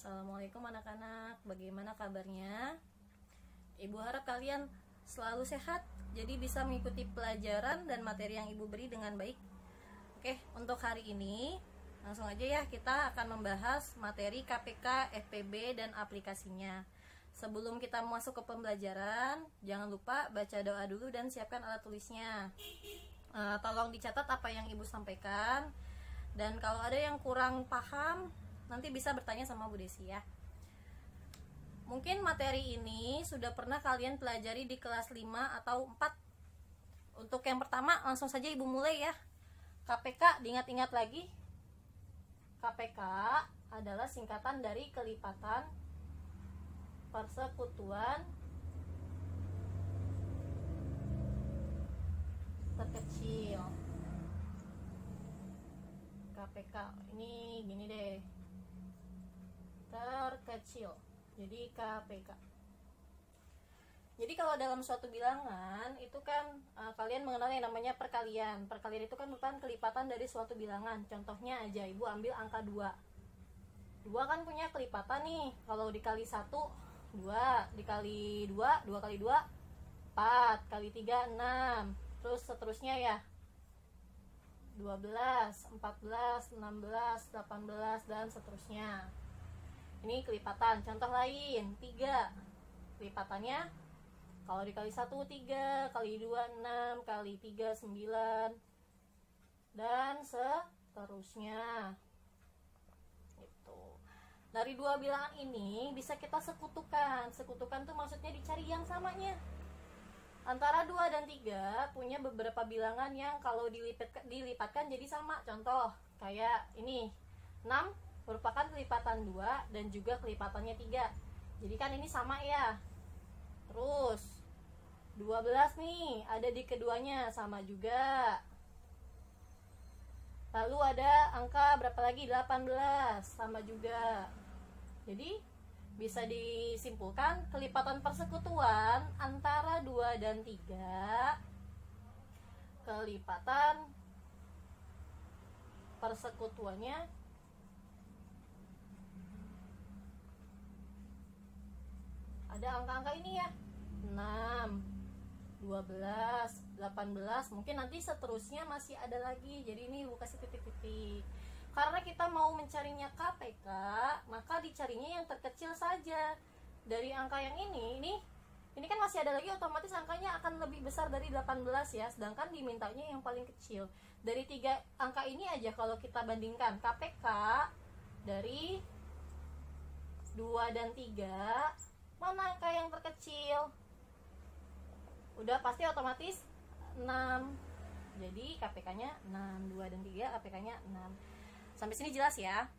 Assalamualaikum anak-anak, bagaimana kabarnya? Ibu harap kalian selalu sehat, jadi bisa mengikuti pelajaran dan materi yang ibu beri dengan baik. Oke, untuk hari ini langsung aja ya, kita akan membahas materi KPK, FPB, dan aplikasinya. Sebelum kita masuk ke pembelajaran, jangan lupa baca doa dulu dan siapkan alat tulisnya. Tolong dicatat apa yang ibu sampaikan, dan kalau ada yang kurang paham nanti bisa bertanya sama Bu Desi ya. Mungkin materi ini sudah pernah kalian pelajari di kelas 5 atau 4. Untuk yang pertama langsung saja ibu mulai ya. KPK diingat-ingat lagi. KPK adalah singkatan dari kelipatan persekutuan terkecil. KPK ini gini deh, terkecil, jadi KPK. Jadi kalau dalam suatu bilangan itu kan kalian mengenal yang namanya perkalian. Perkalian itu kan merupakan kelipatan dari suatu bilangan. Contohnya aja, ibu ambil angka 2. 2 kan punya kelipatan nih. Kalau dikali 1, 2, dikali 2, 2 kali 2, 4, kali 3, 6. Terus seterusnya ya, 12, 14, 16, 18, dan seterusnya. Ini kelipatan. Contoh lain, 3. Kelipatannya kalau dikali 1, 3, kali 2, 6, kali 3, 9, dan seterusnya. Itu. Dari dua bilangan ini bisa kita sekutukan. Sekutukan tuh maksudnya dicari yang samanya. Antara 2 dan 3 punya beberapa bilangan yang kalau dilipatkan jadi sama. Contoh kayak ini, 6 merupakan kelipatan 2 dan juga kelipatannya 3. Jadi kan ini sama ya. Terus 12 nih ada di keduanya, sama juga. Lalu ada angka berapa lagi? 18, sama juga. Jadi bisa disimpulkan kelipatan persekutuan antara 2 dan 3, kelipatan persekutuannya ada angka-angka ini ya, 6, 12, 18, mungkin nanti seterusnya masih ada lagi. Jadi ini ibu kasih titik-titik. Karena kita mau mencarinya KPK, maka dicarinya yang terkecil saja. Dari angka yang ini kan masih ada lagi, otomatis angkanya akan lebih besar dari 18 ya. Sedangkan dimintanya yang paling kecil. Dari 3 angka ini aja kalau kita bandingkan KPK dari 2 dan 3, mana angka yang terkecil? Udah pasti otomatis 6. Jadi KPK-nya 6, 2 dan 3 KPK-nya 6. Sampai sini jelas ya.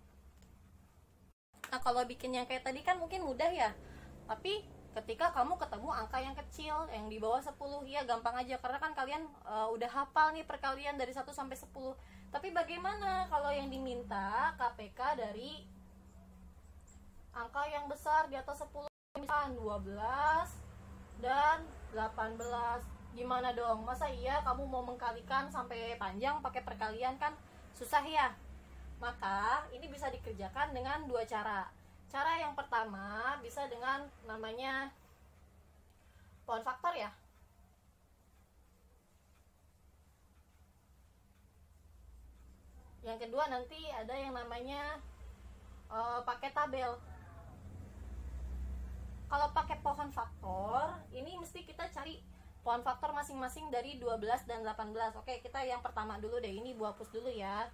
Nah, kalau bikin yang kayak tadi kan mungkin mudah ya. Tapi ketika kamu ketemu angka yang kecil, yang di bawah 10, ya gampang aja. Karena kan kalian udah hafal nih perkalian dari 1 sampai 10. Tapi bagaimana kalau yang diminta KPK dari angka yang besar di atas 10? Misalkan 12 dan 18. Gimana dong? Masa iya kamu mau mengkalikan sampai panjang pakai perkalian? Kan susah ya. Maka ini bisa dikerjakan dengan 2 cara. Cara yang pertama bisa dengan namanya pohon faktor ya. Yang kedua nanti ada yang namanya pakai tabel. Kalau pakai pohon faktor, ini mesti kita cari pohon faktor masing-masing dari 12 dan 18. Oke, kita yang pertama dulu deh. Ini Bu hapus dulu ya.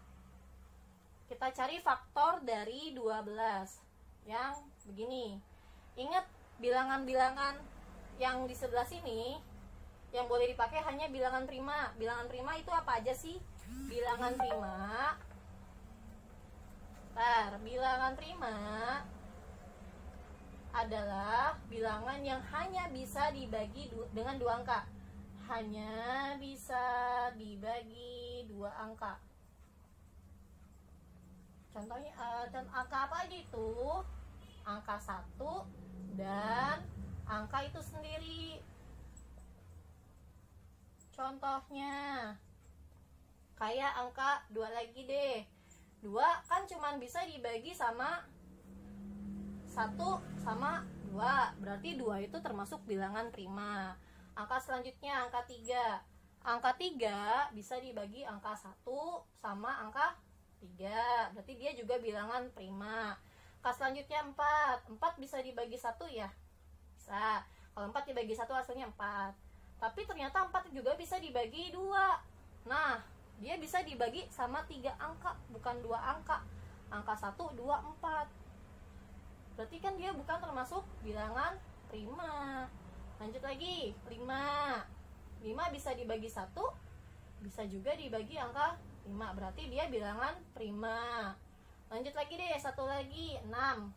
Kita cari faktor dari 12 yang begini. Ingat, bilangan-bilangan yang di sebelah sini yang boleh dipakai hanya bilangan prima. Bilangan prima itu apa aja sih? Bilangan prima. Bilangan prima adalah bilangan yang hanya bisa dibagi dengan 2 angka. Hanya bisa dibagi 2 angka. Contohnya, dan angka apa aja itu? Angka 1 dan angka itu sendiri. Contohnya kayak angka 2 lagi deh. 2 kan cuman bisa dibagi sama 1 sama 2, berarti 2 itu termasuk bilangan prima. Angka selanjutnya angka 3. Angka 3 bisa dibagi angka 1 sama angka 3, berarti dia juga bilangan prima. Angka selanjutnya 4. 4 bisa dibagi 1 ya? Bisa. Kalau 4 dibagi 1 hasilnya 4. Tapi ternyata 4 juga bisa dibagi 2. Nah, dia bisa dibagi sama 3 angka, bukan 2 angka. Angka 1, 2, 4. Berarti kan dia bukan termasuk bilangan prima. Lanjut lagi, 5. 5 bisa dibagi 1, bisa juga dibagi angka 5. Berarti dia bilangan prima. Lanjut lagi deh, satu lagi, 6.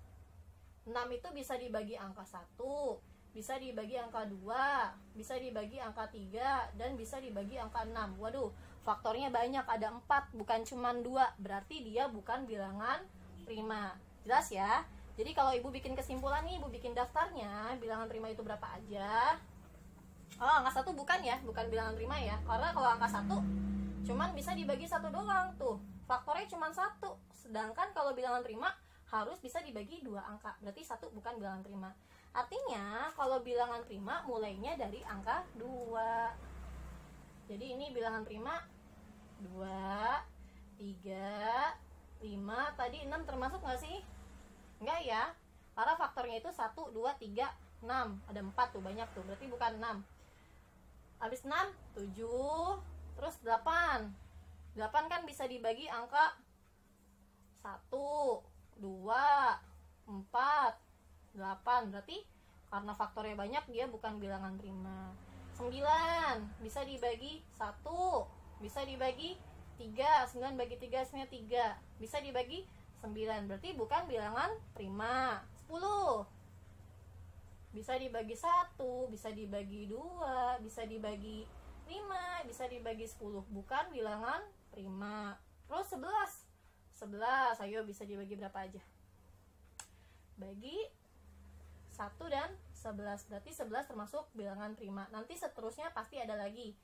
6 itu bisa dibagi angka 1, bisa dibagi angka 2, bisa dibagi angka 3, dan bisa dibagi angka 6. Waduh, faktornya banyak, ada 4, bukan cuma 2. Berarti dia bukan bilangan prima. Jelas ya? Jadi kalau ibu bikin kesimpulan nih, ibu bikin daftarnya, bilangan prima itu berapa aja. Oh, angka 1 bukan ya, bukan bilangan prima ya. Karena kalau angka 1 cuman bisa dibagi 1 doang tuh. Faktornya cuma 1. Sedangkan kalau bilangan prima harus bisa dibagi 2 angka. Berarti 1 bukan bilangan prima. Artinya kalau bilangan prima mulainya dari angka 2. Jadi ini bilangan prima 2, 3, 5. Tadi 6 termasuk nggak sih? Enggak ya, karena faktornya itu 1, 2, 3, 6. Ada 4 tuh, banyak tuh, berarti bukan 6. Habis 6, 7, terus 8. 8 kan bisa dibagi angka 1, 2, 4, 8. Berarti karena faktornya banyak, dia bukan bilangan prima. 9 bisa dibagi 1, bisa dibagi 3. 9 bagi 3 hasilnya 3. Bisa dibagi 9, berarti bukan bilangan prima. 10 bisa dibagi 1, bisa dibagi 2, bisa dibagi 5, bisa dibagi 10, bukan bilangan prima. Terus 11. 11, ayo bisa dibagi berapa aja? Bagi 1 dan 11, berarti 11 termasuk bilangan prima. Nanti seterusnya pasti ada lagi.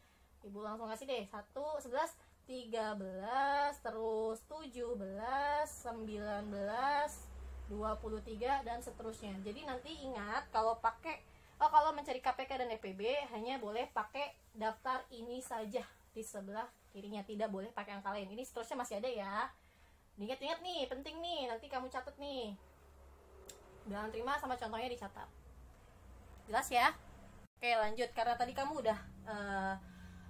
Ibu langsung kasih deh. 1, 11, 13, terus 17, 19, 23, dan seterusnya. Jadi nanti ingat kalau kalau mencari KPK dan EPB hanya boleh pakai daftar ini saja di sebelah kirinya, tidak boleh pakai angka lain. Ini seterusnya masih ada ya. Ingat-ingat nih, penting nih, nanti kamu catat nih. Bilangan prima sama contohnya dicatat. Jelas ya? Oke, lanjut. Karena tadi kamu udah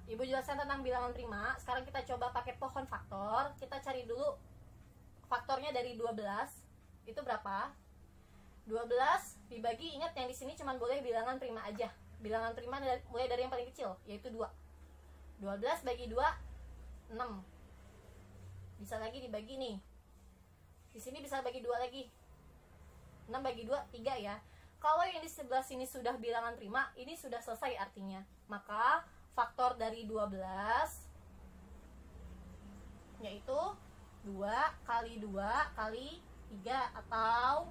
Ibu jelaskan tentang bilangan prima. Sekarang kita coba pakai pohon faktor. Kita cari dulu faktornya dari 12. Itu berapa? 12 dibagi, ingat yang di sini cuma boleh bilangan prima aja. Bilangan prima mulai dari yang paling kecil, yaitu 2. 12 bagi 2, 6. Bisa lagi dibagi nih. Di sini bisa bagi 2 lagi. 6 bagi 2, 3 ya. Kalau yang di sebelah sini sudah bilangan prima, ini sudah selesai artinya. Maka faktor dari 12 yaitu 2 kali 2 kali 3, atau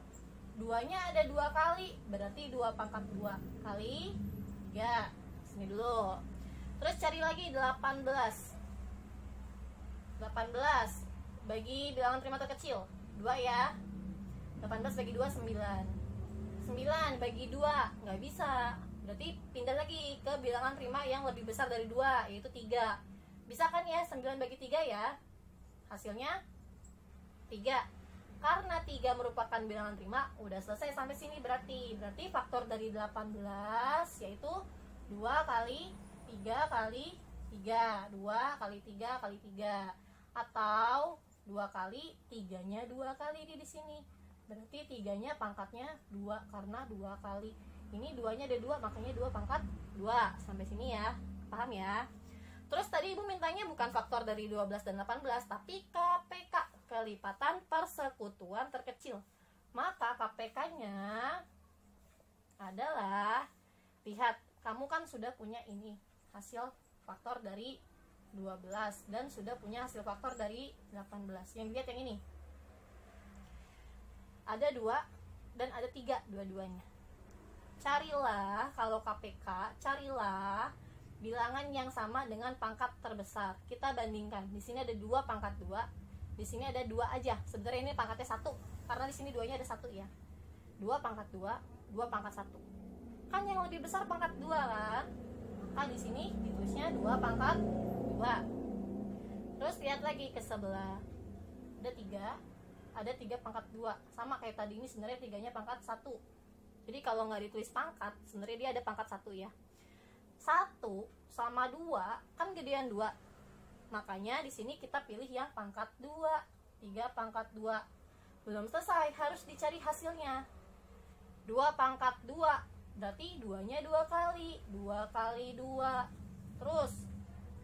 2-nya ada 2 kali, berarti 2 pangkat 2 kali 3. Sini dulu. Terus cari lagi 18. 18 bagi bilangan prima terkecil 2 ya. 18 bagi 2, 9. 9 bagi 2 nggak bisa, berarti pindah lagi ke bilangan prima yang lebih besar dari 2, yaitu 3. Bisa kan ya? 9 bagi 3 ya, hasilnya 3. Karena 3 merupakan bilangan prima, udah selesai sampai sini. Berarti faktor dari 18 yaitu 2 kali 3 kali 3. 2 kali 3 kali 3, atau 2 kali 3-nya 2 kali di sini. Berarti 3-nya pangkatnya 2 karena 2 kali. Ini 2-nya ada 2, makanya 2 pangkat 2. Sampai sini ya. Paham ya? Terus tadi Ibu mintanya bukan faktor dari 12 dan 18, tapi KPK, kelipatan persekutuan terkecil. Maka KPK-nya adalah, lihat, kamu kan sudah punya ini hasil faktor dari 12 dan sudah punya hasil faktor dari 18. Yang dilihat yang ini. Ada 2 dan ada 3 dua-duanya. Carilah, kalau KPK, carilah bilangan yang sama dengan pangkat terbesar. Kita bandingkan. Di sini ada 2 pangkat 2. Di sini ada 2 aja. Sebenarnya ini pangkatnya 1 karena di sini 2-nya ada 1 ya. 2 pangkat 2, 2 pangkat 1. Kan yang lebih besar pangkat 2 kan? Maka di sini ditulisnya 2 pangkat 2. Terus lihat lagi ke sebelah. Ada 3, ada 3 pangkat 2. Sama kayak tadi, ini sebenarnya 3-nya pangkat 1. Jadi kalau nggak ditulis pangkat, sebenarnya dia ada pangkat 1 ya. 1 sama 2 kan gedean 2. Makanya di sini kita pilih yang pangkat 2. 3 pangkat 2. Belum selesai, harus dicari hasilnya. 2 pangkat 2, berarti 2-nya 2 kali. 2 kali 2. Terus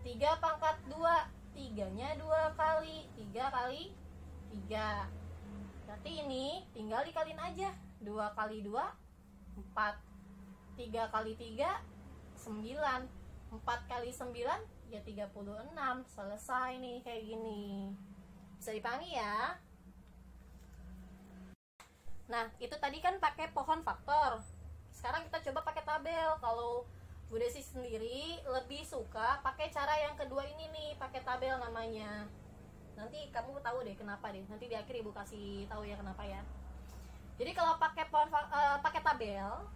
3 pangkat 2, 3-nya 2 kali. 3 kali 3. Berarti ini tinggal dikalin aja. 2 kali 2, 4. 3 kali 3, 9. 4 kali 9, ya 36. Selesai nih kayak gini. Bisa dipahami ya? Nah, itu tadi kan pakai pohon faktor. Sekarang kita coba pakai tabel. Kalau Bu Desi sendiri lebih suka pakai cara yang kedua ini nih, pakai tabel namanya. Nanti kamu tahu deh kenapa deh. Nanti di akhir Ibu kasih tahu ya kenapa ya. Jadi kalau pakai pakai tabel,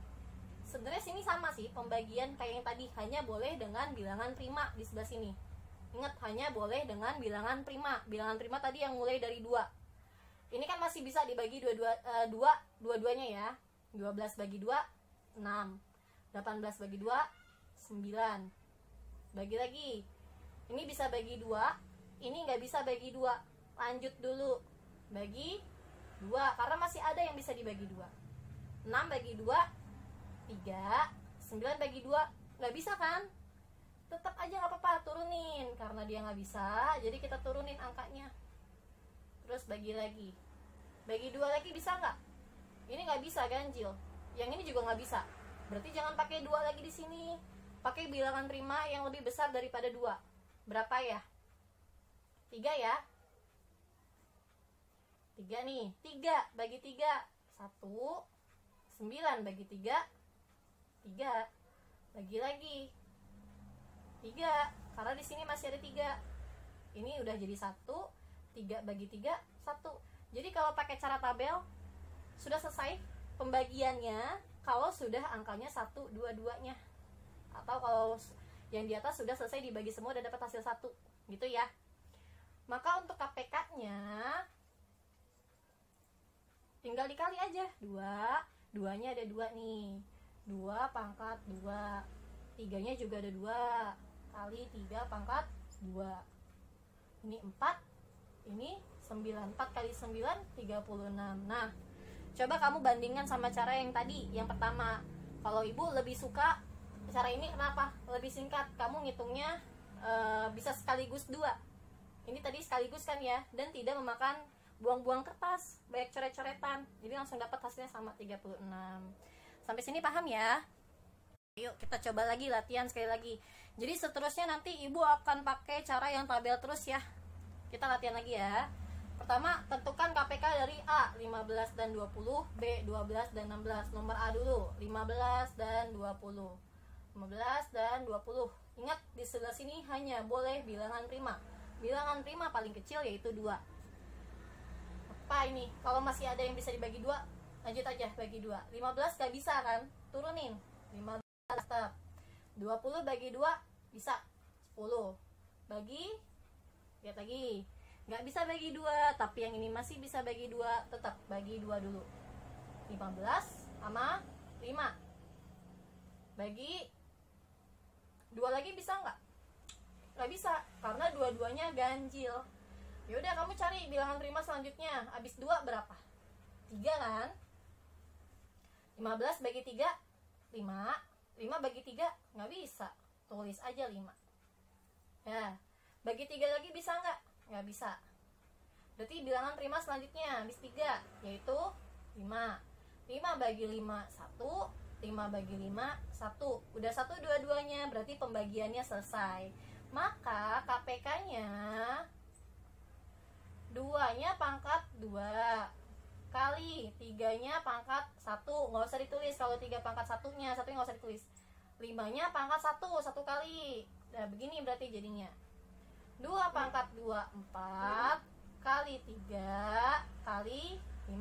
sebenarnya sini sama sih pembagian kayak yang tadi, hanya boleh dengan bilangan prima di sebelah sini. Ingat, hanya boleh dengan bilangan prima. Bilangan prima tadi yang mulai dari 2. Ini kan masih bisa dibagi dua-duanya ya. 12 bagi 2, 6. 18 bagi 2, 9. Bagi lagi. Ini bisa bagi 2, ini nggak bisa bagi 2. Lanjut dulu. Bagi 2, karena masih ada yang bisa dibagi 2. 6 bagi 2, 3. 9 bagi 2, nggak bisa kan? Tetap aja nggak apa-apa, turunin. Karena dia nggak bisa, jadi kita turunin angkanya. Terus bagi lagi. Bagi 2 lagi bisa nggak? Ini nggak bisa, ganjil. Yang ini juga nggak bisa. Berarti jangan pakai 2 lagi di sini. Pakai bilangan prima yang lebih besar daripada 2. Berapa ya? 3 ya? 3 nih. 3 bagi 3, 1. 9 bagi 3, 3. Bagi lagi 3. Karena di sini masih ada 3. Ini udah jadi 1. 3 bagi 3, 1. Jadi kalau pakai cara tabel sudah selesai pembagiannya kalau sudah angkanya 1, 2, 2-nya. Atau kalau yang di atas sudah selesai dibagi semua dan dapat hasil 1. Gitu ya. Maka untuk KPK-nya tinggal dikali aja. 2, 2-nya ada 2 nih. 2 pangkat 2. 3-nya juga ada 2. Kali 3 pangkat 2. Ini 4. Ini 9. 4 kali 9, 36. Nah, coba kamu bandingkan sama cara yang tadi, yang pertama. Kalau Ibu lebih suka cara ini, kenapa? Lebih singkat. Kamu ngitungnya bisa sekaligus 2. Ini tadi sekaligus kan ya, dan tidak memakan buang-buang kertas, banyak coret-coretan. Jadi langsung dapat hasilnya sama 36. Sampai sini paham ya? Yuk kita coba lagi latihan sekali lagi. Jadi seterusnya nanti Ibu akan pakai cara yang tabel terus ya. Kita latihan lagi ya. Pertama, tentukan KPK dari A, 15 dan 20, B, 12 dan 16. Nomor A dulu, 15 dan 20. 15 dan 20. Ingat, di sebelah sini hanya boleh bilangan prima. Bilangan prima paling kecil yaitu 2. Apa ini? Kalau masih ada yang bisa dibagi 2, lanjut aja bagi 2. 15 gak bisa kan? Turunin. 15 tetap. 20 bagi 2 bisa 10. Bagi, lihat lagi. Nggak bisa bagi 2, tapi yang ini masih bisa bagi 2, tetap bagi 2 dulu. 15 sama 5. Bagi 2 lagi bisa nggak? Nggak bisa, karena dua-duanya ganjil. Yaudah, kamu cari bilangan prima selanjutnya. Habis 2 berapa? 3 kan? 15 bagi 3, 5. 5 bagi 3, nggak bisa. Tulis aja 5. Ya, bagi 3 lagi bisa nggak? Nggak bisa. Berarti bilangan prima selanjutnya habis 3, yaitu 5. 5 bagi 5, 1. 5 bagi 5, 1. Udah 1 dua-duanya, berarti pembagiannya selesai. Maka KPK-nya 2-nya pangkat 2 kali 3-nya pangkat 1. Nggak usah ditulis kalau 3 pangkat 1-nya, 1-nya nggak usah ditulis. 5-nya pangkat 1 kali. Nah, begini berarti jadinya. 2 pangkat 2, 4 kali 3 kali 5.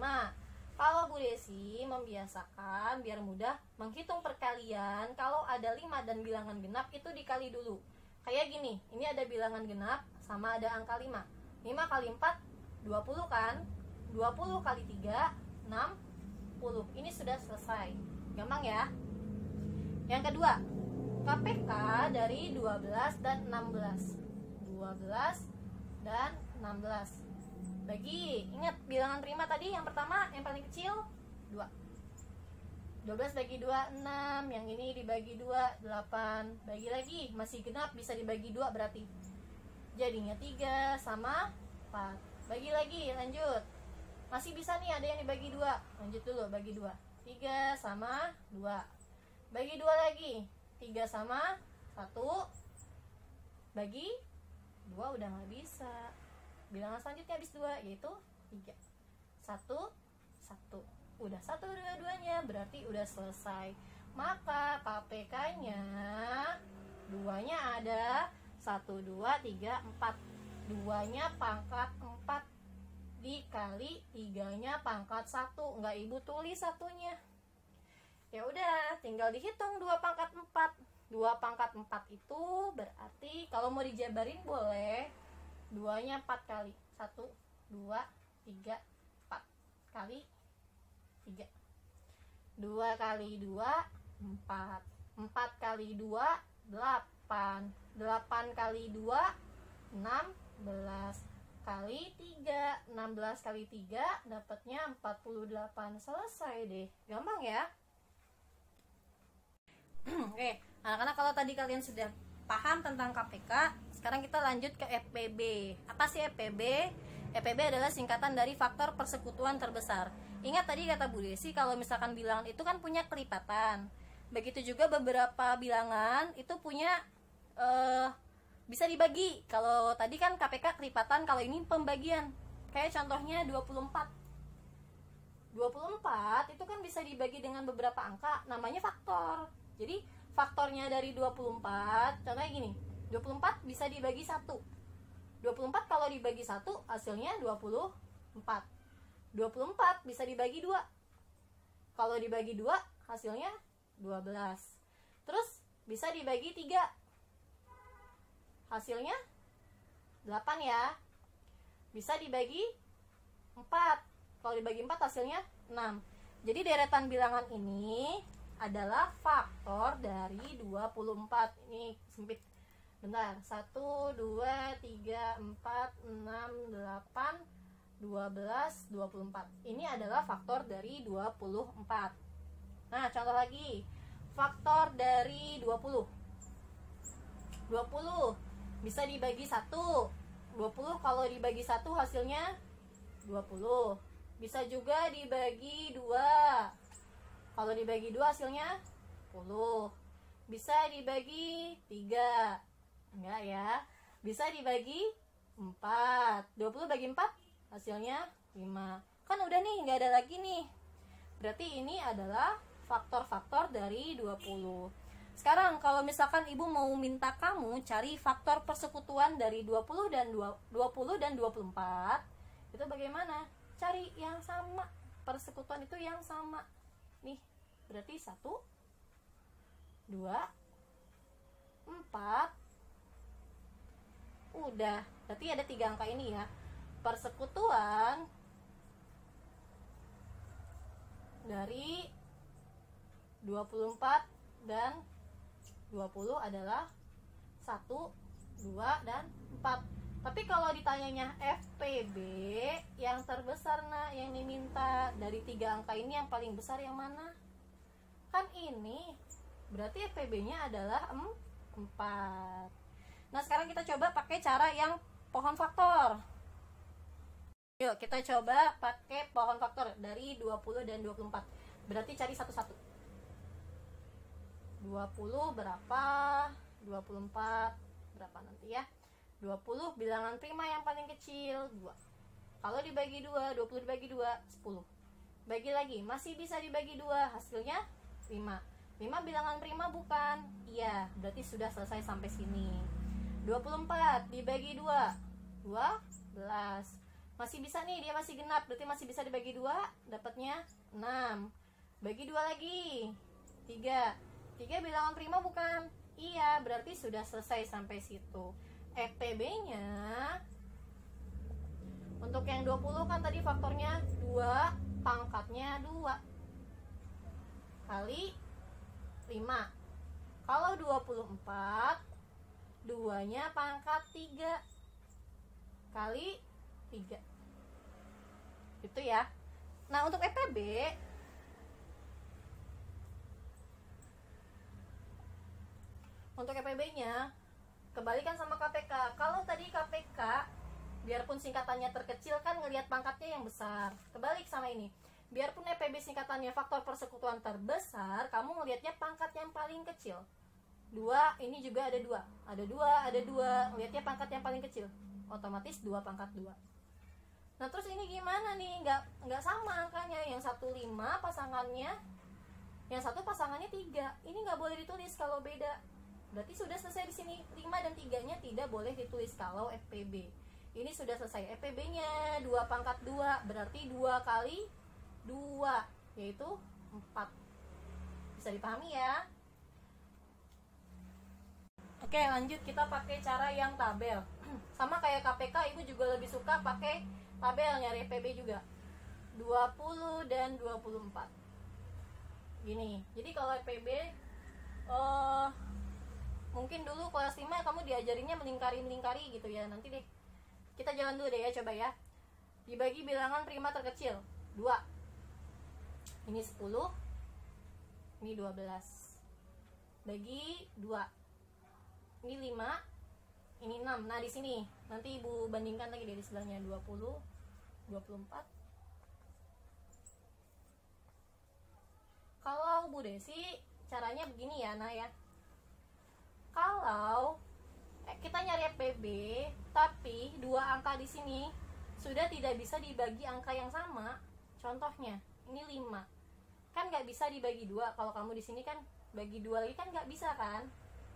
Kalau Bu Desi membiasakan biar mudah menghitung perkalian, kalau ada 5 dan bilangan genap itu dikali dulu. Kayak gini, ini ada bilangan genap sama ada angka 5. 5 kali 4, 20 kan? 20 kali 3, 60. Ini sudah selesai. Gampang ya? Yang kedua, KPK dari 12 dan 16. 12 dan 16. Bagi, ingat bilangan prima tadi yang pertama, yang paling kecil 2. 12 bagi 2, 6. Yang ini dibagi 2, 8. Bagi lagi, masih genap, bisa dibagi 2 berarti jadinya 3 sama 4. Bagi lagi, lanjut. Masih bisa nih, ada yang dibagi 2. Lanjut dulu, bagi 2. 3 sama 2. Bagi 2 lagi, 3 sama 1. Bagi 2 udah gak bisa. Bilangan selanjutnya habis 2, yaitu 3. 1, 1. Udah 1 dua-duanya, berarti udah selesai. Maka KPK-nya 2-nya ada 1, 2, 3, 4. 2-nya pangkat 4 dikali 3-nya pangkat 1. Enggak Ibu tulis 1-nya. Ya udah, tinggal dihitung 2 pangkat 4. 2 pangkat 4 itu berarti kalau mau dijabarin boleh 2-nya 4 kali 1, 2, 3, 4 kali 3. 2 kali 2, 4. 4 kali 2, 8. 8 kali 2, 16. Kali 3, 16 kali 3 dapatnya 48. Selesai deh. Gampang ya? Oke, anak-anak, kalau tadi kalian sudah paham tentang KPK, sekarang kita lanjut ke FPB. Apa sih FPB? FPB adalah singkatan dari faktor persekutuan terbesar. Ingat tadi kata Bu Desi, kalau misalkan bilangan itu kan punya kelipatan. Begitu juga beberapa bilangan itu punya bisa dibagi. Kalau tadi kan KPK kelipatan, kalau ini pembagian. Kayak contohnya 24. 24 itu kan bisa dibagi dengan beberapa angka, namanya faktor. Jadi faktornya dari 24, contohnya gini, 24 bisa dibagi 1. 24 kalau dibagi 1 hasilnya 24. 24 bisa dibagi 2. Kalau dibagi 2 hasilnya 12. Terus bisa dibagi 3. Hasilnya 8 ya. Bisa dibagi 4. Kalau dibagi 4 hasilnya 6. Jadi deretan bilangan ini adalah faktor dari 24. Ini sempit. Bentar. 1, 2, 3, 4, 6, 8, 12, 24. Ini adalah faktor dari 24. Nah, contoh lagi. Faktor dari 20. 20 bisa dibagi 1. 20 kalau dibagi 1 hasilnya 20. Bisa juga dibagi 2. Kalau dibagi 2 hasilnya 10. Bisa dibagi 3. Enggak ya. Bisa dibagi 4. 20 bagi 4 hasilnya 5. Kan udah nih, nggak ada lagi nih. Berarti ini adalah faktor-faktor dari 20. Sekarang kalau misalkan Ibu mau minta kamu cari faktor persekutuan dari 20 dan 24, itu bagaimana? Cari yang sama. Persekutuan itu yang sama. Nih, berarti 1, 2, 4. Udah, berarti ada 3 angka ini ya. Persekutuan dari 24 dan 20 adalah 1, 2, dan 4. Tapi kalau ditanyanya FPB yang terbesar, nah, yang diminta dari 3 angka ini yang paling besar yang mana? Kan ini. Berarti FPB-nya adalah 4. Nah, sekarang kita coba pakai cara yang pohon faktor. Yuk, kita coba pakai pohon faktor dari 20 dan 24. Berarti cari satu-satu. 20 berapa? 24 berapa nanti ya? 20 bilangan prima yang paling kecil 2. Kalau dibagi 2, 20 dibagi 2, 10. Bagi lagi, masih bisa dibagi 2, hasilnya 5. 5 bilangan prima bukan? Iya, berarti sudah selesai sampai sini. 24 dibagi 2, 12. Masih bisa nih, dia masih genap, berarti masih bisa dibagi 2, dapatnya 6. Bagi 2 lagi, 3. 3 bilangan prima bukan? Iya, berarti sudah selesai sampai situ. FPB-nya untuk yang 20 kan tadi faktornya 2, pangkatnya 2 kali 5. Kalau 24, 2-nya pangkat 3 kali 3. Itu ya. Nah, untuk EPB nya kebalikan sama KPK. Kalau tadi KPK biarpun singkatannya terkecil kan ngelihat pangkatnya yang besar. Kebalik sama ini. Biarpun EPB singkatannya faktor persekutuan terbesar, kamu ngelihatnya pangkat yang paling kecil. 2, ini juga ada 2. Ada 2, ngelihatnya pangkat yang paling kecil. Otomatis 2 pangkat 2. Nah, terus ini gimana nih? Nggak sama angkanya. Yang 1 5 pasangannya, yang satu pasangannya 3. Ini nggak boleh ditulis kalau beda. Berarti sudah selesai di sini. 5 dan 3-nya tidak boleh ditulis kalau FPB. Ini sudah selesai. FPB-nya 2 pangkat 2, berarti 2 kali 2, yaitu 4. Bisa dipahami ya? Oke, lanjut kita pakai cara yang tabel. Sama kayak KPK, ibu juga lebih suka pakai tabel nyari FPB juga. 20 dan 24. Gini. Jadi kalau FPB mungkin dulu kelas 5 kamu diajarinnya melingkari gitu ya. Nanti deh kita jalan dulu deh ya, coba ya. Dibagi bilangan prima terkecil 2. Ini 10, ini 12. Bagi 2. Ini 5, ini 6. Nah, di sini nanti ibu bandingkan lagi dari sebelahnya. 20, 24. Kalau Bu Desi caranya begini ya, nah ya. Kalau kita nyari FPB tapi 2 angka di sini sudah tidak bisa dibagi angka yang sama. Contohnya, ini 5. Kan nggak bisa dibagi 2. Kalau kamu di sini kan bagi 2 lagi kan nggak bisa kan?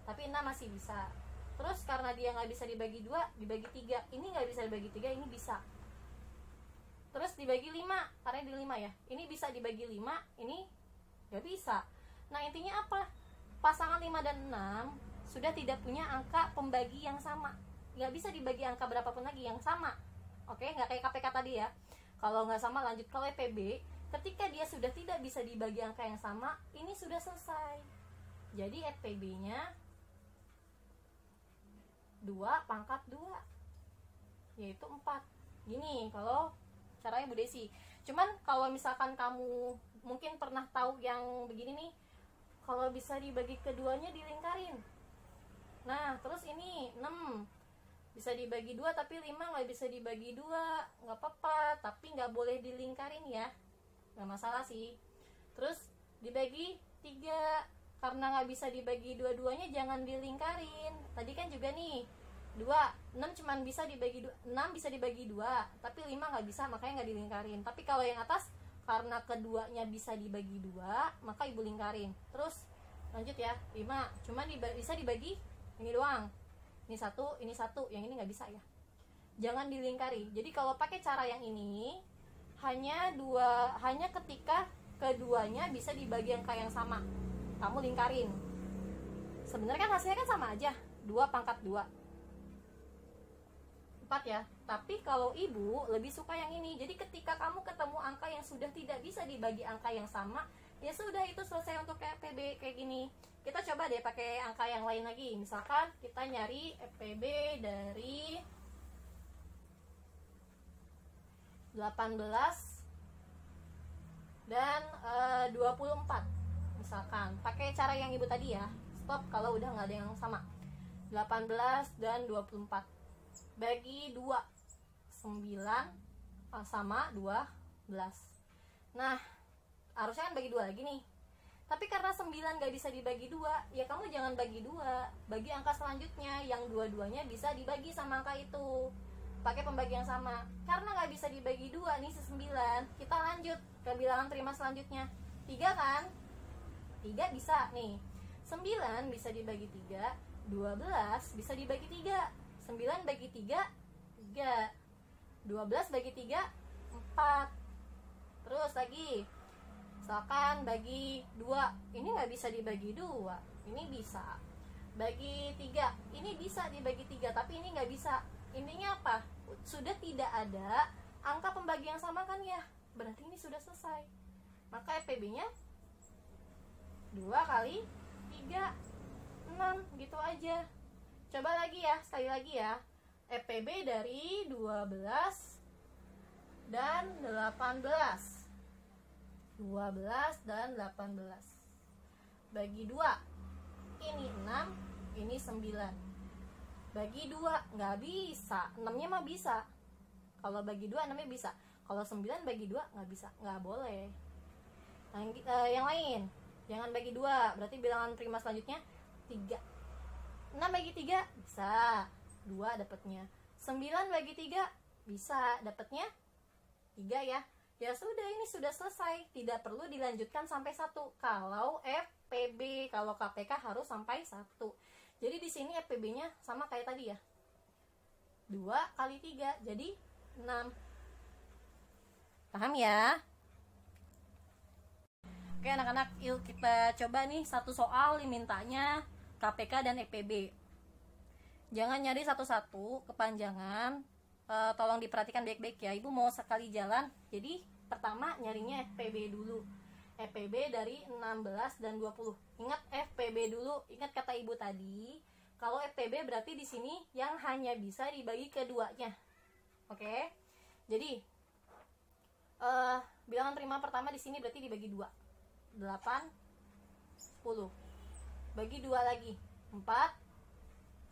Tapi 6 masih bisa. Terus karena dia nggak bisa dibagi 2, dibagi 3. Ini nggak bisa dibagi 3, ini bisa. Terus dibagi 5, karena di 5 ya. Ini bisa dibagi 5, ini nggak bisa. Nah, intinya apa? Pasangan 5 dan 6 sudah tidak punya angka pembagi yang sama. Nggak bisa dibagi angka berapapun lagi yang sama. Oke, nggak kayak KPK tadi ya. Kalau nggak sama lanjut. Kalau FPB, ketika dia sudah tidak bisa dibagi angka yang sama, ini sudah selesai. Jadi FPB-nya 2 pangkat 2, yaitu 4. Gini kalau caranya Bu Desi. Cuman kalau misalkan kamu mungkin pernah tahu yang begini nih, kalau bisa dibagi keduanya dilingkarin. Nah, terus ini 6 bisa dibagi 2 tapi 5 nggak bisa dibagi 2, nggak apa-apa, tapi nggak boleh dilingkarin ya, nggak masalah sih. Terus dibagi 3, karena nggak bisa dibagi dua-duanya jangan dilingkarin. Tadi kan juga nih 2, 6 cuman bisa dibagi 2, 6 bisa dibagi 2 tapi 5 nggak bisa, makanya nggak dilingkarin. Tapi kalau yang atas karena keduanya bisa dibagi 2, maka ibu lingkarin. Terus lanjut ya, 5 cuman bisa dibagi ini doang, ini 1, ini 1, yang ini nggak bisa ya, jangan dilingkari. Jadi kalau pakai cara yang ini hanya ketika keduanya bisa dibagi angka yang sama, kamu lingkarin. Sebenarnya kan hasilnya kan sama aja, 2 pangkat 2, 4 ya. Tapi kalau ibu lebih suka yang ini. Jadi ketika kamu ketemu angka yang sudah tidak bisa dibagi angka yang sama, ya sudah, itu selesai untuk FPB kayak gini. Kita coba deh pakai angka yang lain lagi. Misalkan kita nyari FPB dari 18 dan 24. Misalkan pakai cara yang ibu tadi ya. Stop kalau udah nggak ada yang sama. 18 dan 24 bagi 2, 9 sama 12. Nah, harusnya kan bagi 2 lagi nih. Tapi karena 9 gak bisa dibagi 2, ya kamu jangan bagi 2, bagi angka selanjutnya yang dua-duanya bisa dibagi sama angka itu, pakai pembagi yang sama. Karena gak bisa dibagi 2 nih 9, kita lanjut ke bilangan prima selanjutnya. 3 kan? 3 bisa nih. 9 bisa dibagi 3, 12 bisa dibagi 3. 9 bagi 3, 3. 12 bagi 3 4. Terus lagi misalkan bagi 2, ini nggak bisa dibagi 2, ini bisa bagi 3, ini bisa dibagi 3, tapi ini nggak bisa. Intinya apa? Sudah tidak ada angka pembagi yang sama kan ya, berarti ini sudah selesai. Maka FPB nya 2 kali 3 6, gitu aja. Coba lagi ya, sekali lagi ya. FPB dari 12 dan 18. 12 dan 18 bagi 2, ini 6, ini 9. Bagi 2 nggak bisa, 6 nya mah bisa. Kalau bagi 2 6 nya bisa. Kalau 9 bagi 2 nggak bisa, nggak boleh. Yang lain jangan bagi 2, berarti bilangan prima selanjutnya 3. 6 bagi 3 bisa, 2 dapatnya. 9 bagi 3 bisa, dapatnya 3 ya. Ya sudah, ini sudah selesai, tidak perlu dilanjutkan sampai 1. Kalau FPB, kalau KPK harus sampai 1. Jadi di sini FPB-nya sama kayak tadi ya. 2 kali 3 jadi 6. Paham ya? Oke anak-anak, yuk kita coba nih satu soal dimintanya KPK dan FPB. Jangan nyari satu-satu, kepanjangan. Tolong diperhatikan baik-baik ya. Ibu mau sekali jalan. Jadi pertama nyarinya FPB dulu. FPB dari 16 dan 20. Ingat FPB dulu. Ingat kata ibu tadi, kalau FPB berarti di sini yang hanya bisa dibagi keduanya. Oke. Jadi bilangan prima pertama di sini berarti dibagi 2. 8 10. Bagi 2 lagi. 4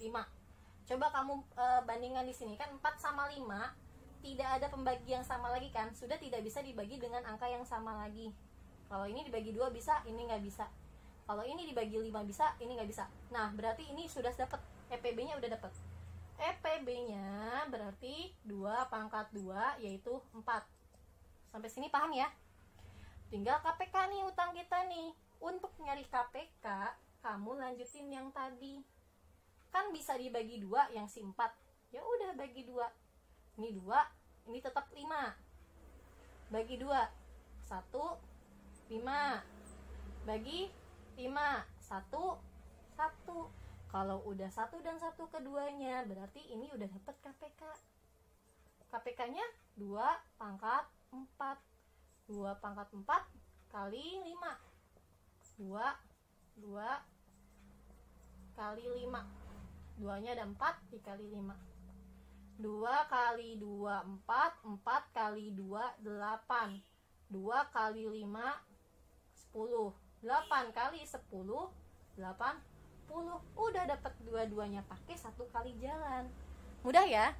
5. Coba kamu bandingkan di sini kan 4 sama 5 tidak ada pembagi yang sama lagi kan, sudah tidak bisa dibagi dengan angka yang sama lagi. Kalau ini dibagi 2 bisa, ini nggak bisa. Kalau ini dibagi 5 bisa, ini nggak bisa. Nah berarti ini sudah dapat, FPB nya udah dapat. FPB nya berarti 2 pangkat 2 yaitu 4. Sampai sini paham ya? Tinggal KPK nih, utang kita nih. Untuk nyari KPK kamu lanjutin yang tadi. Kan bisa dibagi 2 yang si 4. Ya udah bagi 2. Ini 2, ini tetap 5. Bagi 2. 1 5. Bagi 5. 1 1. Kalau udah 1 dan 1 keduanya, berarti ini udah dapat KPK. KPK-nya 2 pangkat 4. 2 pangkat 4 kali 5. 2 kali 5. 2-nya ada 4 dikali 5. 2 kali 2 4. 4 kali 2 8. 2 kali 5 10. 8 kali 10 80. Udah dapat dua-duanya pakai 1 kali jalan. Mudah ya?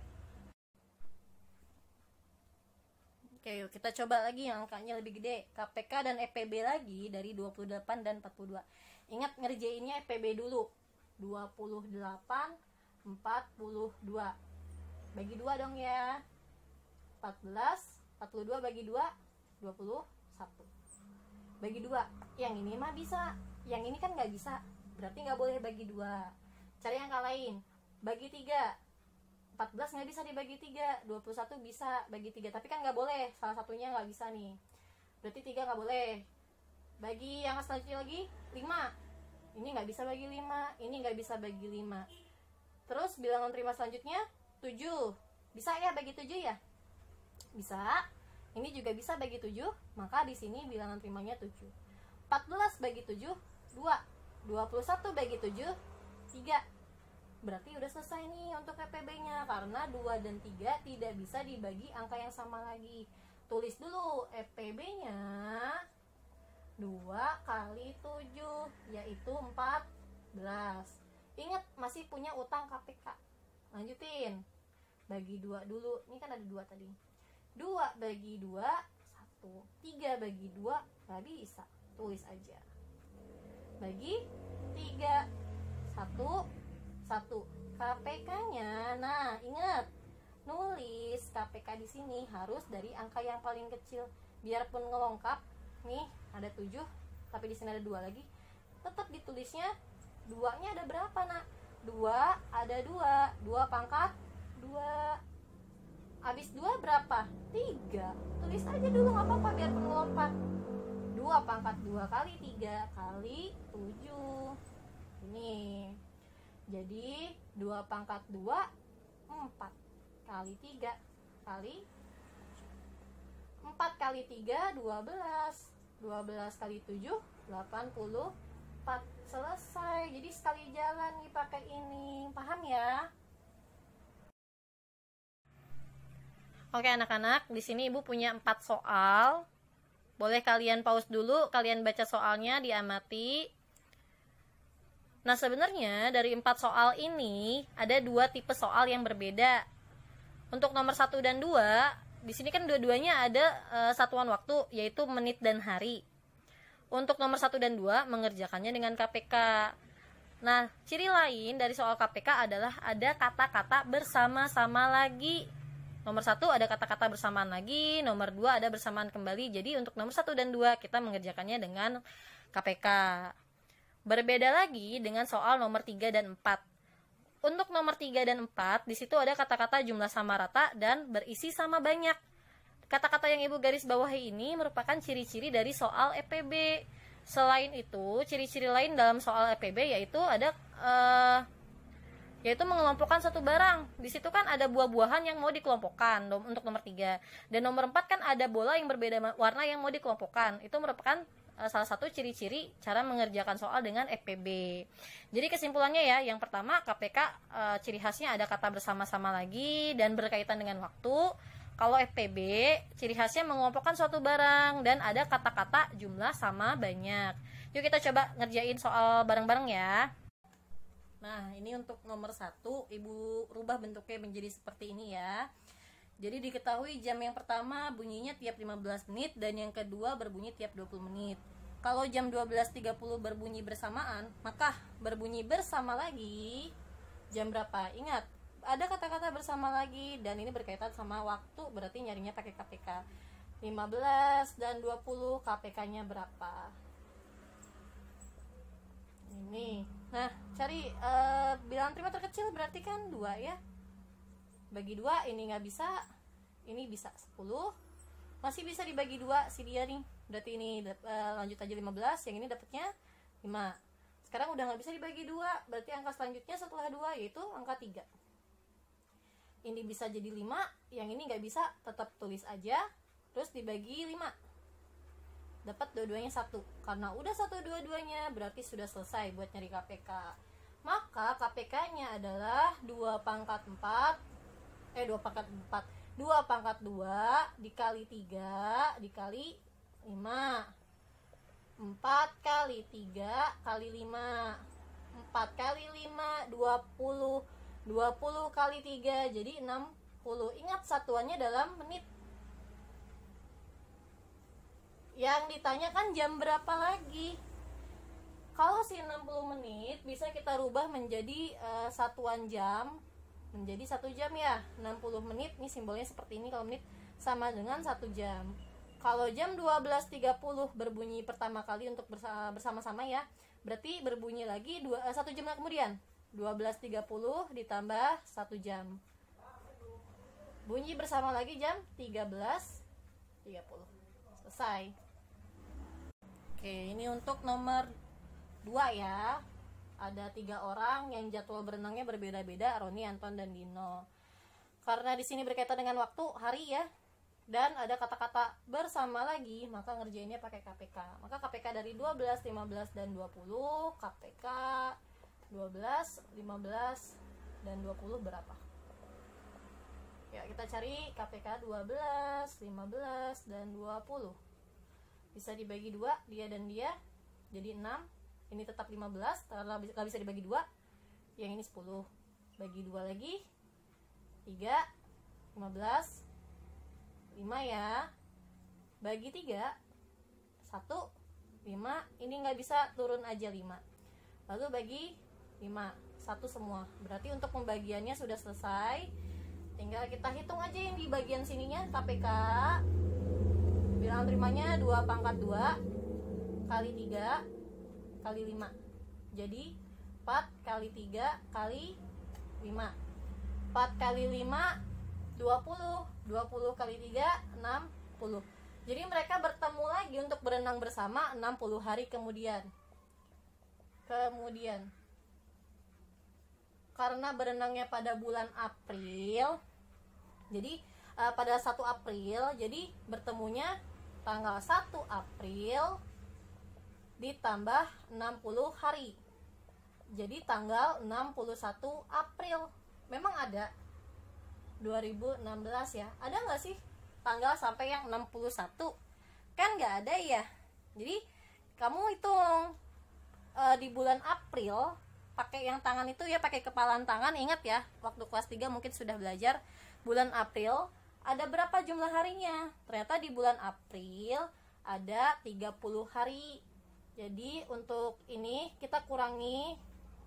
Oke, yuk kita coba lagi yang angkanya lebih gede. KPK dan FPB lagi dari 28 dan 42. Ingat ngerjainnya FPB dulu. 28 42. Bagi 2 dong ya. 14 42 bagi 2 21. Bagi 2. Yang ini mah bisa, yang ini kan nggak bisa, berarti nggak boleh bagi 2. Cari angka lain. Bagi 3. 14 nggak bisa dibagi 3. 21 bisa bagi 3, tapi kan nggak boleh, salah satunya nggak bisa nih, berarti 3 nggak boleh. Bagi yang selanjutnya lagi 5. Ini nggak bisa bagi 5, ini nggak bisa bagi 5. Terus bilangan prima selanjutnya 7. Bisa ya bagi 7 ya? Bisa. Ini juga bisa bagi 7, maka di sini bilangan primanya 7. 14 bagi 7 2. 21 bagi 7 3. Berarti udah selesai nih untuk FPB-nya, karena 2 dan 3 tidak bisa dibagi angka yang sama lagi. Tulis dulu FPB-nya 2 kali 7 yaitu 14. Ingat masih punya utang KPK. Lanjutin. Bagi 2 dulu. Ini kan ada 2 tadi. 2 bagi 2 1. 3 bagi 2 nggak bisa. Tulis aja. Bagi 3 1 1. KPK-nya, nah ingat, nulis KPK di sini harus dari angka yang paling kecil. Biarpun ngelongkap, nih ada 7, tapi di sini ada 2 lagi, tetap ditulisnya 2-nya ada berapa nak? 2 ada 2 pangkat 2. habis 2 berapa? 3. Tulis aja dulu nggak apa-apa biar melompat. 2 pangkat 2 kali 3 kali 7. Ini. Jadi 2 pangkat 2 4 kali 3 kali 4 kali 3 12. 12 kali 7 84. Selesai. Jadi sekali jalan nih pakai ini. Paham ya? Oke anak-anak, di sini Ibu punya 4 soal. Boleh kalian pause dulu, kalian baca soalnya, diamati. Nah, sebenarnya dari 4 soal ini ada 2 tipe soal yang berbeda. Untuk nomor 1 dan 2, di sini kan dua-duanya ada satuan waktu, yaitu menit dan hari. Untuk nomor 1 dan 2 mengerjakannya dengan KPK. Nah, ciri lain dari soal KPK adalah ada kata-kata bersama-sama lagi. Nomor 1 ada kata-kata bersamaan lagi, nomor 2 ada bersamaan kembali. Jadi untuk nomor 1 dan 2 kita mengerjakannya dengan KPK. Berbeda lagi dengan soal nomor 3 dan 4. Untuk nomor 3 dan 4, di situ ada kata-kata jumlah sama rata dan berisi sama banyak. Kata-kata yang Ibu garis bawahi ini merupakan ciri-ciri dari soal EPB. Selain itu, ciri-ciri lain dalam soal EPB yaitu ada yaitu mengelompokkan satu barang. Di situ kan ada buah-buahan yang mau dikelompokkan untuk nomor 3. Dan nomor 4 kan ada bola yang berbeda warna yang mau dikelompokkan. Itu merupakan salah satu ciri-ciri cara mengerjakan soal dengan EPB. Jadi kesimpulannya ya, yang pertama KPK ciri khasnya ada kata bersama-sama lagi dan berkaitan dengan waktu. Kalau FPB ciri khasnya mengelompokkan suatu barang dan ada kata-kata jumlah sama banyak. Yuk kita coba ngerjain soal bareng-bareng ya. Nah, ini untuk nomor 1, Ibu rubah bentuknya menjadi seperti ini ya. Jadi diketahui jam yang pertama bunyinya tiap 15 menit dan yang kedua berbunyi tiap 20 menit. Kalau jam 12.30 berbunyi bersamaan, maka berbunyi bersama lagi jam berapa? Ingat, ada kata-kata bersama lagi dan ini berkaitan sama waktu, berarti nyarinya pakai KPK. 15 dan 20 KPK-nya berapa? Ini. Nah, cari bilangan prima terkecil berarti kan 2 ya. Bagi 2 ini nggak bisa, ini bisa 10. Masih bisa dibagi 2 si dia nih. Berarti ini lanjut aja 15, yang ini dapatnya 5. Sekarang udah nggak bisa dibagi 2, berarti angka selanjutnya setelah 2 yaitu angka 3. Ini bisa jadi 5, yang ini nggak bisa, tetap tulis aja, terus dibagi 5. Dapat dua-duanya 1. Karena udah 1 dua-duanya, berarti sudah selesai buat nyari KPK. Maka KPK-nya adalah 2 pangkat 2 dikali 3 dikali 5. 4 kali 3 kali 5. 4 kali 5 20. 20 kali 3 jadi 60. Ingat satuannya dalam menit. Yang ditanya kan jam berapa lagi. Kalau si 60 menit bisa kita rubah menjadi satuan jam, menjadi 1 jam ya. 60 menit, ini simbolnya seperti ini, kalau menit sama dengan 1 jam. Kalau jam 12.30 berbunyi pertama kali untuk bersama-sama ya, berarti berbunyi lagi 1 jam kemudian. 12.30 ditambah 1 jam. Bunyi bersama lagi jam 13.30. Selesai. Oke, ini untuk nomor 2 ya. Ada 3 orang yang jadwal berenangnya berbeda-beda, Roni, Anton, dan Dino. Karena di sini berkaitan dengan waktu, hari ya, dan ada kata-kata bersama lagi, maka ngerjainnya pakai KPK. Maka KPK dari 12, 15, dan 20, KPK 12, 15, dan 20 berapa? Ya, kita cari KPK 12, 15, dan 20. Bisa dibagi 2, dia dan dia, jadi 6. Ini tetap 15, karena gak bisa dibagi 2. Yang ini 10. Bagi 2 lagi, 3, 15, 5 ya. Bagi 3, 1, 5. Ini gak bisa, turun aja 5. Lalu bagi 5, 1 semua. Berarti untuk pembagiannya sudah selesai. Tinggal kita hitung aja yang di bagian sininya, KPK. Bilangan terimanya 2 pangkat 2 kali 3 kali 5. Jadi 4 kali 3 kali 5. 4 kali 5 20 kali 3 60. Jadi mereka bertemu lagi untuk berenang bersama 60 hari kemudian. Karena berenangnya pada bulan April, jadi pada 1 April, jadi bertemunya tanggal 1 April ditambah 60 hari. Jadi tanggal 61 April. Memang ada 2016 ya. Ada nggak sih tanggal sampai yang 61? Kan nggak ada ya. Jadi kamu hitung di bulan April pakai yang tangan itu ya, pakai kepalan tangan. Ingat ya, waktu kelas 3 mungkin sudah belajar bulan April ada berapa jumlah harinya. Ternyata di bulan April ada 30 hari. Jadi untuk ini kita kurangi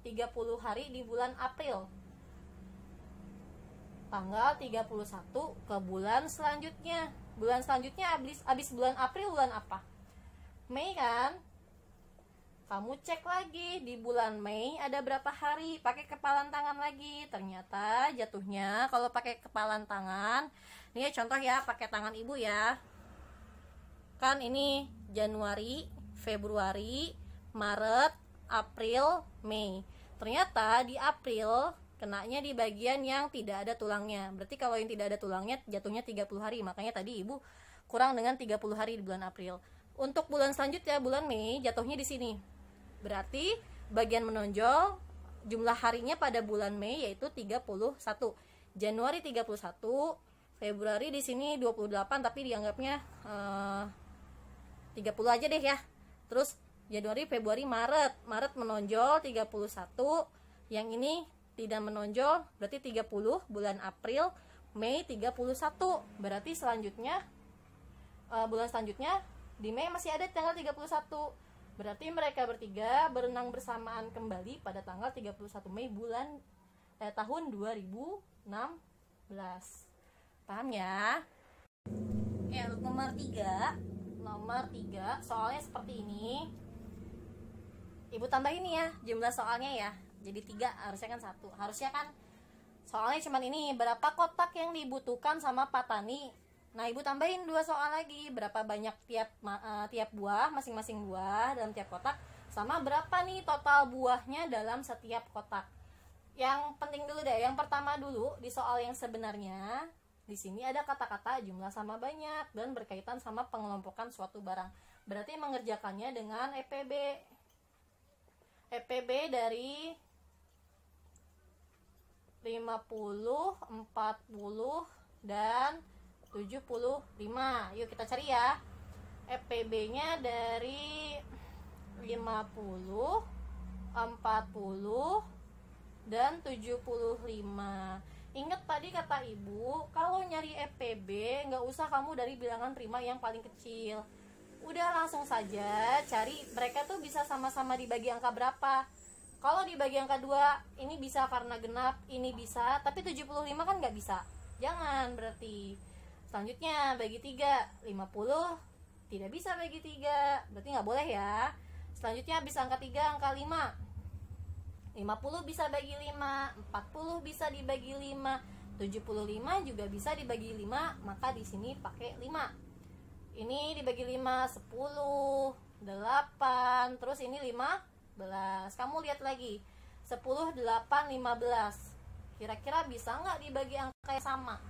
30 hari di bulan April. Tanggal 31 ke bulan selanjutnya. Bulan selanjutnya habis bulan April bulan apa? Mei kan? Kamu cek lagi di bulan Mei ada berapa hari, pakai kepalan tangan lagi. Ternyata jatuhnya kalau pakai kepalan tangan, ini ya contoh ya, pakai tangan ibu ya. Kan ini Januari, Februari, Maret, April, Mei. Ternyata di April kenanya di bagian yang tidak ada tulangnya. Berarti kalau yang tidak ada tulangnya jatuhnya 30 hari. Makanya tadi ibu kurang dengan 30 hari di bulan April. Untuk bulan selanjutnya, bulan Mei, jatuhnya di sini. Berarti bagian menonjol jumlah harinya pada bulan Mei yaitu 31. Januari 31, Februari di sini 28 tapi dianggapnya 30 aja deh ya. Terus Januari, Februari, Maret menonjol 31. Yang ini tidak menonjol berarti 30. Bulan April, Mei 31. Berarti selanjutnya bulan selanjutnya di Mei masih ada tanggal 31. Berarti mereka bertiga berenang bersamaan kembali pada tanggal 31 Mei tahun 2016. Paham ya? Ya, untuk nomor 3 soalnya seperti ini. Ibu tambah ini ya, jumlah soalnya ya. Jadi 3, harusnya kan 1. Harusnya kan soalnya cuman ini, berapa kotak yang dibutuhkan sama Pak Tani. Nah, ibu tambahin 2 soal lagi, berapa banyak tiap buah, masing-masing buah dalam tiap kotak, sama berapa nih total buahnya dalam setiap kotak. Yang penting dulu deh, yang pertama dulu di soal yang sebenarnya, di sini ada kata-kata jumlah sama banyak dan berkaitan sama pengelompokan suatu barang. Berarti mengerjakannya dengan EPB. EPB dari 50, 40, dan 75. Yuk kita cari ya. EPB-nya dari 50, 40, dan 75. Ingat tadi kata ibu, kalau nyari EPB nggak usah kamu dari bilangan prima yang paling kecil. Udah langsung saja cari mereka tuh bisa sama-sama dibagi angka berapa. Kalau dibagi angka 2, ini bisa karena genap, ini bisa, tapi 75 kan nggak bisa. Jangan berarti. Selanjutnya bagi 3, 50 tidak bisa bagi 3, berarti nggak boleh ya. Selanjutnya habis angka 3, angka 5, 50 bisa bagi 5, 40 bisa dibagi 5, 75 juga bisa dibagi 5, maka di sini pakai 5. Ini dibagi 5, 10, 8, terus ini 15. Kamu lihat lagi, 10, 8, 15. Kira-kira bisa nggak dibagi angka yang sama?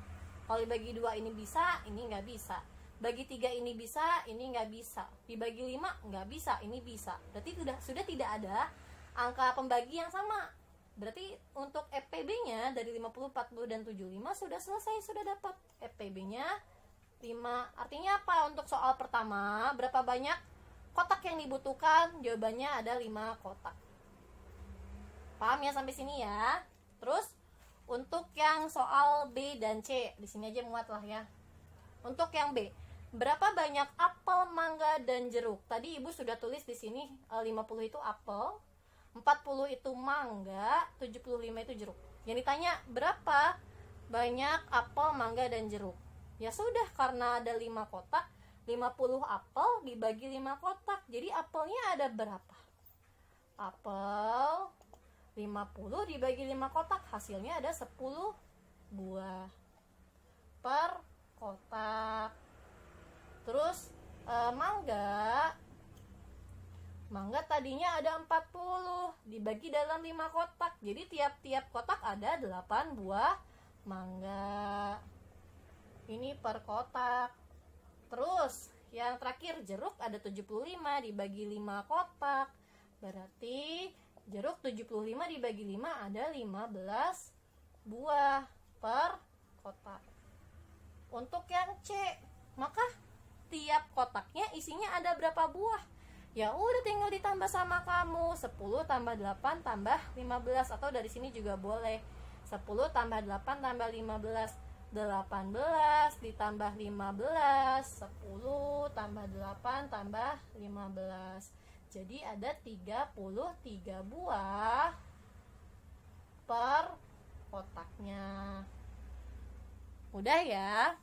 Kalau dibagi 2 ini bisa, ini nggak bisa. Bagi 3 ini bisa, ini nggak bisa. Dibagi 5 nggak bisa, ini bisa. Berarti sudah tidak ada angka pembagi yang sama. Berarti untuk EPB-nya dari 50, 40, dan 75 sudah selesai, sudah dapat. EPB-nya 5. Artinya apa? Untuk soal pertama, berapa banyak kotak yang dibutuhkan? Jawabannya ada 5 kotak. Paham ya sampai sini ya? Terus untuk yang soal B dan C, di sini aja muat lah ya. Untuk yang B, berapa banyak apel, mangga, dan jeruk? Tadi ibu sudah tulis di sini 50 itu apel, 40 itu mangga, 75 itu jeruk. Yang ditanya berapa banyak apel, mangga, dan jeruk? Ya sudah, karena ada 5 kotak, 50 apel dibagi 5 kotak. Jadi apelnya ada berapa? Apel 50 dibagi 5 kotak, hasilnya ada 10 buah. per kotak. Terus mangga tadinya ada 40 dibagi dalam 5 kotak. Jadi tiap-tiap kotak ada 8 buah mangga. Ini per kotak. Terus yang terakhir jeruk ada 75 dibagi 5 kotak. Berarti jeruk 75 dibagi 5 ada 15 buah per kotak. Untuk yang C, maka tiap kotaknya isinya ada berapa buah? Ya udah tinggal ditambah sama kamu. 10 tambah 8 tambah 15, atau dari sini juga boleh. 10 tambah 8 tambah 15, 18 ditambah 15, 10 tambah 8 tambah 15. Jadi ada 33 buah per kotaknya. Udah ya.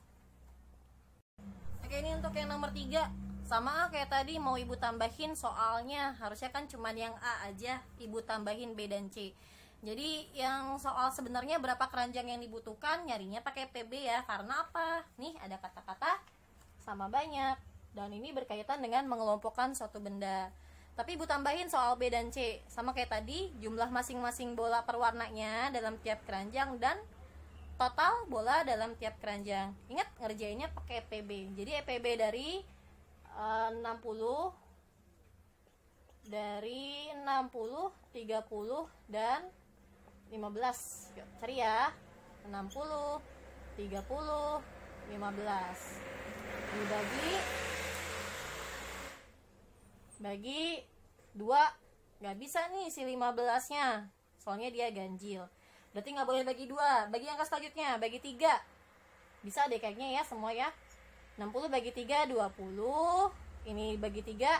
Oke, ini untuk yang nomor 3. Sama kayak tadi, mau ibu tambahin soalnya harusnya kan cuman yang A aja, ibu tambahin B dan C. Jadi yang soal sebenarnya berapa keranjang yang dibutuhkan, nyarinya pakai PB ya. Karena apa? Nih ada kata-kata sama banyak, dan ini berkaitan dengan mengelompokkan suatu benda. Tapi ibu tambahin soal B dan C. Sama kayak tadi, jumlah masing-masing bola per warnanya dalam tiap keranjang dan total bola dalam tiap keranjang. Ingat ngerjainnya pakai PB. Jadi EPB dari 60, dari 60, 30 dan 15. Yuk, cari ya. 60, 30, 15. Bagi 2. Gak bisa nih si 15-nya. Soalnya dia ganjil. Berarti gak boleh bagi 2. Bagi angka selanjutnya, bagi 3. Bisa deh kayaknya ya semua ya. 60 bagi 3, 20. Ini bagi 3,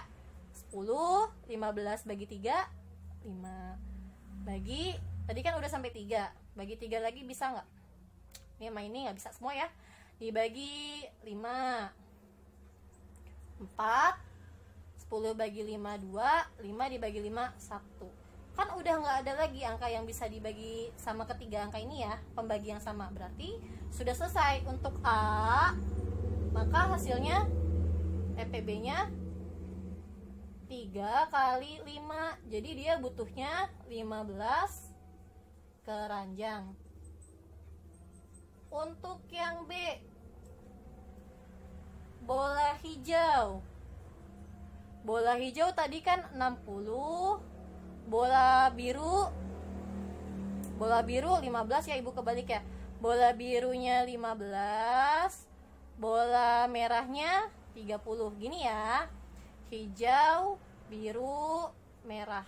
10. 15 bagi 3, 5. Bagi, tadi kan udah sampai 3. Bagi 3 lagi bisa nggak? Ini sama ini nggak bisa semua ya. Dibagi 5, 4. 10 bagi 5, 2. 5 dibagi 5, 1. Kan udah nggak ada lagi angka yang bisa dibagi sama ketiga angka ini ya. Pembagi yang sama. Berarti sudah selesai untuk A. Maka hasilnya EPB-nya 3 kali 5. Jadi dia butuhnya 15 keranjang. Untuk yang B, bola hijau. Bola hijau tadi kan 60. Bola biru 15 ya, ibu kebalik ya. Bola birunya 15. Bola merahnya 30. Gini ya. Hijau, biru, merah.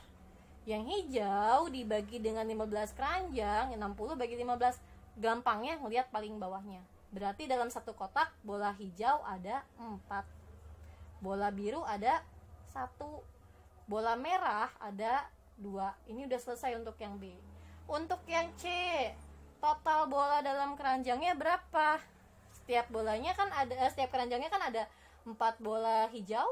Yang hijau dibagi dengan 15 keranjang, 60 bagi 15. Gampangnya ngelihat paling bawahnya. Berarti dalam satu kotak bola hijau ada 4. Bola biru ada 1. Bola merah ada 2. Ini udah selesai untuk yang B. Untuk yang C, total bola dalam keranjangnya berapa? Setiap keranjangnya kan ada 4 bola hijau,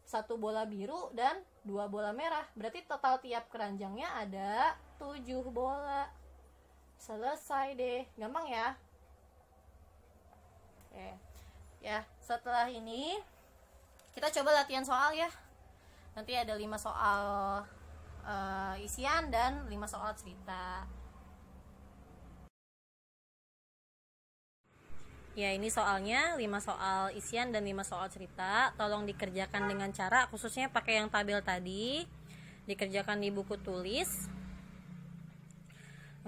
1 bola biru, dan 2 bola merah. Berarti total tiap keranjangnya ada 7 bola. Selesai deh. Gampang ya? Oke. Ya, setelah ini kita coba latihan soal ya. Nanti ada 5 soal isian dan 5 soal cerita. Ya, ini soalnya 5 soal isian dan 5 soal cerita. Tolong dikerjakan dengan cara, khususnya pakai yang tabel tadi, dikerjakan di buku tulis.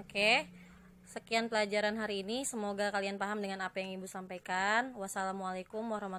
Oke. Sekian pelajaran hari ini. Semoga kalian paham dengan apa yang ibu sampaikan. Wassalamualaikum warahmatullahi wabarakatuh.